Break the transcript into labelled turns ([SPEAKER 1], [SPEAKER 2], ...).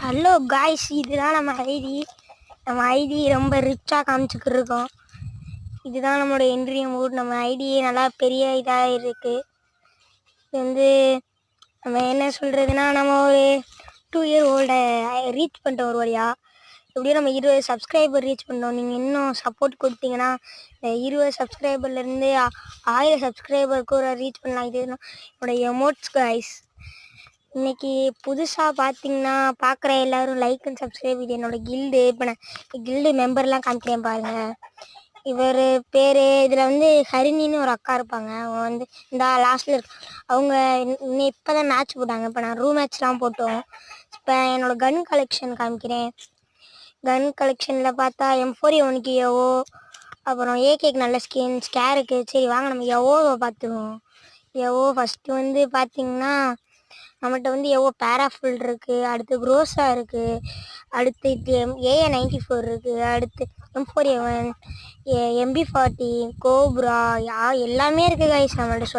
[SPEAKER 1] Hello guys, இதுதான் நம்ம ID ரொம்ப ரிச்சாக காமிச்சிக்கிட்டு இருக்கோம். இதுதான் நம்மளோட என்ட்ரி மூட். நம்ம ஐடி நல்லா பெரிய இதாக இருக்குது. இது வந்து நம்ம என்ன சொல்கிறதுனா, நம்ம ஒரு 2 year old ரீச் பண்ணிட்டோம் ஒரு வழியாக. எப்படியும் நம்ம 20 சப்ஸ்கிரைபர் ரீச் பண்ணோம். நீங்கள் இன்னும் சப்போர்ட் கொடுத்தீங்கன்னா 20 சப்ஸ்கிரைபர்லேருந்து 1000 சப்ஸ்கிரைபருக்கு ஒரு ரீச் பண்ணலாம். இது என்னோடய எமோட்ஸ் காய்ஸ். இன்றைக்கி புதுசாக பார்த்தீங்கன்னா பார்க்குற எல்லோரும் லைக் அண்ட் சப்ஸ்கிரைப். இது என்னோடய கில்டு. இப்போ நான் கில்டு மெம்பர்லாம் காமிக்கிறேன் பாருங்கள். இவர் பேர் இதில் வந்து ஹரிணின்னு ஒரு அக்கா இருப்பாங்க. அவங்க வந்து இந்த லாஸ்ட்டில் அவங்க இப்போ தான் மேட்ச் போட்டாங்க. இப்போ நான் ரூம் மேட்ச்லாம் போட்டோம். இப்போ என்னோடய கன் கலெக்ஷன் காமிக்கிறேன். கன் கலெக்ஷனில் பார்த்தா M4A1க்கு எவோ, அப்புறம் ஏகேக்கு நல்ல ஸ்கேருக்கு. சரி வாங்க நம்ம எவோவை பார்த்துருவோம். எவோ ஃபஸ்ட்டு வந்து பார்த்திங்கன்னா நம்மகிட்ட வந்து எவ்வளோ பேராஃபுல் இருக்குது, அடுத்து க்ரோஸா இருக்குது, அடுத்து AA94 இருக்குது, அடுத்து M4A1, MB40, கோப்ரா எல்லாமே இருக்குது கைஸ் நம்மள்ட்ட.